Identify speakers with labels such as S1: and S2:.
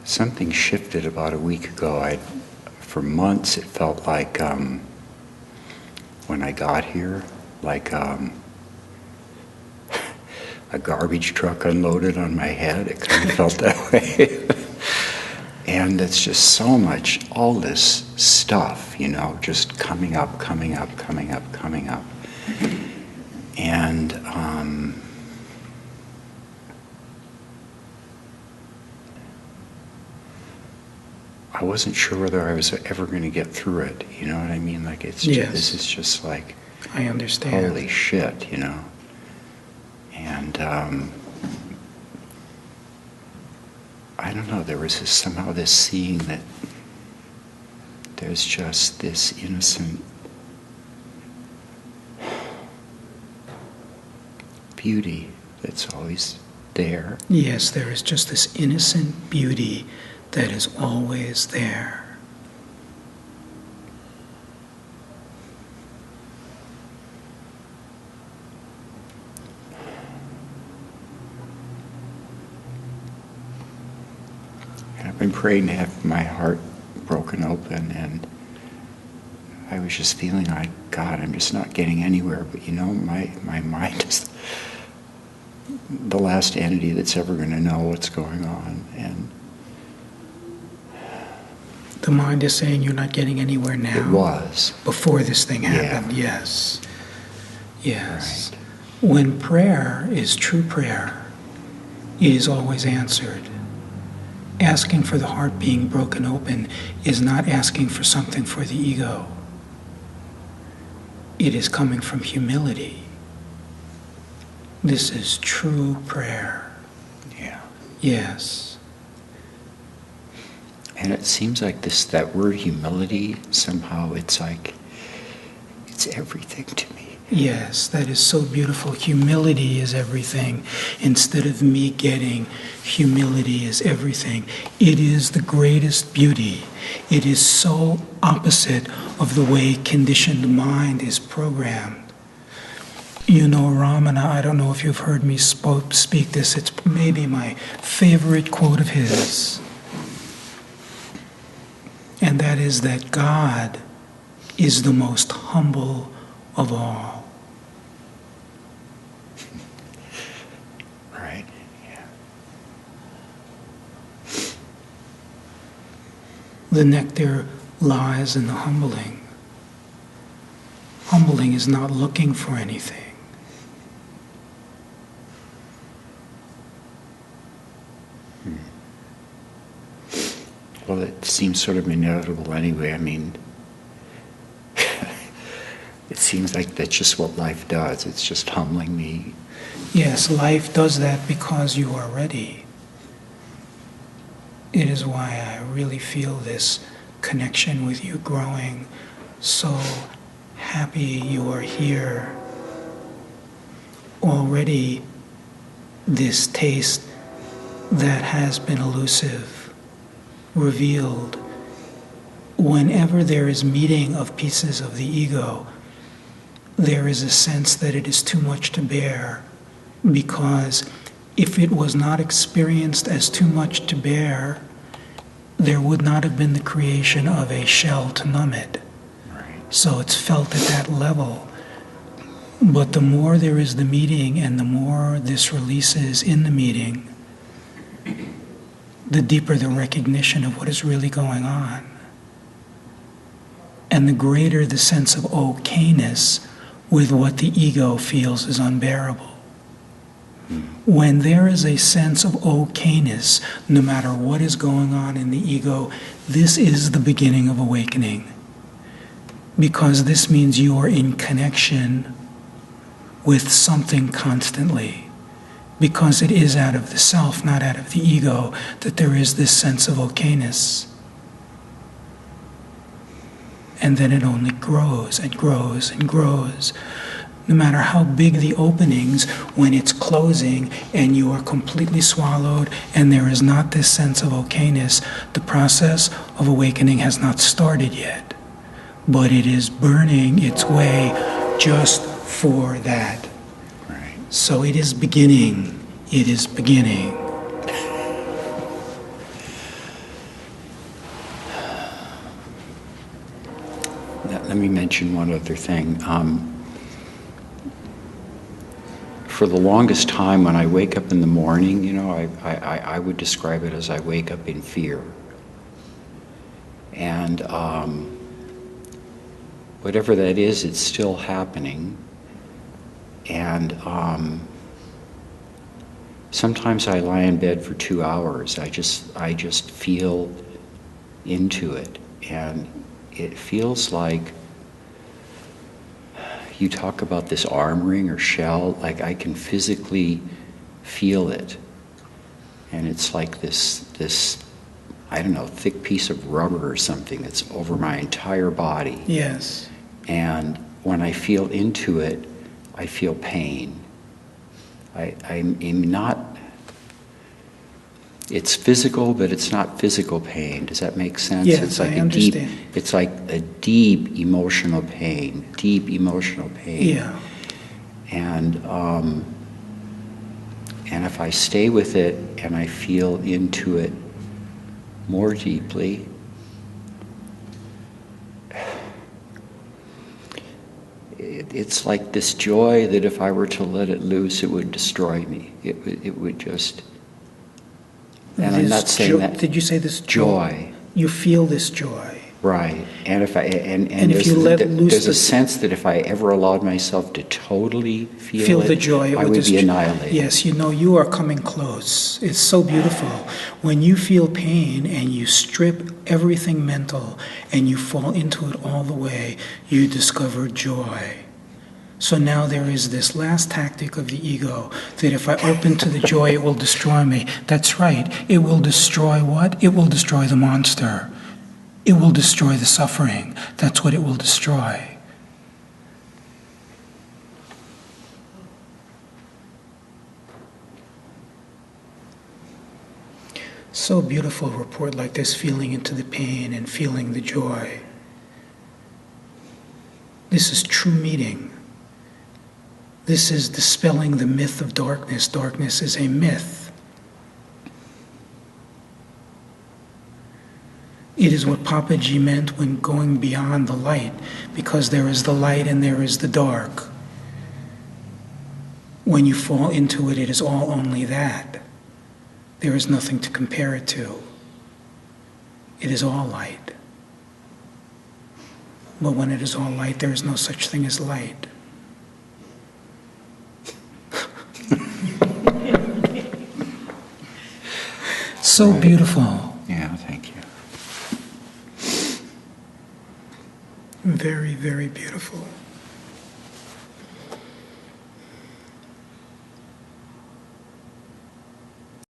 S1: something shifted about a week ago. For months, it felt like when I got here, like a garbage truck unloaded on my head. It kind of felt that way. And it's just so much, all this stuff, just coming up. And I wasn't sure whether I was ever going to get through it. You know what I mean? Like this is just like,
S2: I understand.
S1: Holy shit, And I don't know, there was somehow this seeing that there's just this innocent beauty that's always there.
S2: Yes, there is just this innocent beauty that is always there.
S1: I've been praying to have my heart broken open, and I was just feeling like, God, I'm just not getting anywhere. But my mind is the last entity that's ever going to know what's going on. And
S2: the mind is saying you're not getting anywhere now.
S1: It was.
S2: Before this thing happened, yes. Yes.
S1: Right.
S2: When prayer is true prayer, it is always answered. Asking for the heart being broken open is not asking for something for the ego. It is coming from humility. This is true prayer.
S1: Yeah.
S2: Yes.
S1: And it seems like that word humility, somehow it's like, it's everything to me.
S2: Yes, that is so beautiful. Humility is everything. Instead of me getting, humility is everything. It is the greatest beauty. It is so opposite of the way conditioned mind is programmed. Ramana, I don't know if you've heard me speak this, it's maybe my favorite quote of his. And that is that God is the most humble of all.
S1: Right, yeah.
S2: The nectar lies in the humbling. Humbling is not looking for anything.
S1: Well, it seems sort of inevitable anyway. I mean, it seems like that's just what life does. It's just humbling me.
S2: Yes, life does that because you are ready. It is why I really feel this connection with you growing. So happy you are here. Already this taste that has been elusive, revealed. Whenever there is meeting of pieces of the ego, there is a sense that it is too much to bear, because if it was not experienced as too much to bear, there would not have been the creation of a shell to numb it.
S1: Right.
S2: So it's felt at that level. But the more there is the meeting and the more this releases in the meeting, the deeper the recognition of what is really going on. And the greater the sense of okayness with what the ego feels is unbearable. When there is a sense of okayness, no matter what is going on in the ego, this is the beginning of awakening. Because this means you are in connection with something constantly. Because it is out of the self, not out of the ego, that there is this sense of okayness. And then it only grows and grows and grows. No matter how big the openings, when it's closing and you are completely swallowed and there is not this sense of okayness, the process of awakening has not started yet. But it is burning its way just for that.
S1: Right.
S2: So it is beginning. It is beginning.
S1: let me mention one other thing. For the longest time, when I wake up in the morning, you know, I would describe it as I wake up in fear. And whatever that is, it's still happening. And sometimes I lie in bed for 2 hours. I just feel into it. And it feels like, you talk about this arm ring or shell, like I can physically feel it. And it's like this, I don't know, thick piece of rubber or something that's over my entire body.
S2: Yes.
S1: And when I feel into it, I feel pain. I'm not, it's physical, but it's not physical pain. Does that make sense?
S2: Yes,
S1: it's like
S2: I understand.
S1: It's like a deep emotional pain.
S2: Yeah.
S1: And if I stay with it and I feel into it more deeply, it's like this joy that if I were to let it loose, it would destroy me. It would just. And I'm not saying that.
S2: Did you say this
S1: joy?
S2: You feel this joy.
S1: Right. And if I and
S2: if you let loose,
S1: there's a sense that if I ever allowed myself to totally feel
S2: the joy,
S1: I would be annihilated.
S2: Yes, you know, you are coming close. It's so beautiful. When you feel pain and you strip everything mental and you fall into it all the way, you discover joy. So now there is this last tactic of the ego that if I open to the joy, it will destroy me. That's right. It will destroy what? It will destroy the monster. It will destroy the suffering. That's what it will destroy. So beautiful, a report like this, feeling into the pain and feeling the joy. This is true meeting. This is dispelling the myth of darkness. Darkness is a myth. It is what Papaji meant when going beyond the light, because there is the light and there is the dark. When you fall into it, it is all only that. There is nothing to compare it to. It is all light. But when it is all light, there is no such thing as light. So right. Beautiful.
S1: Yeah, thank you.
S2: Very, very beautiful.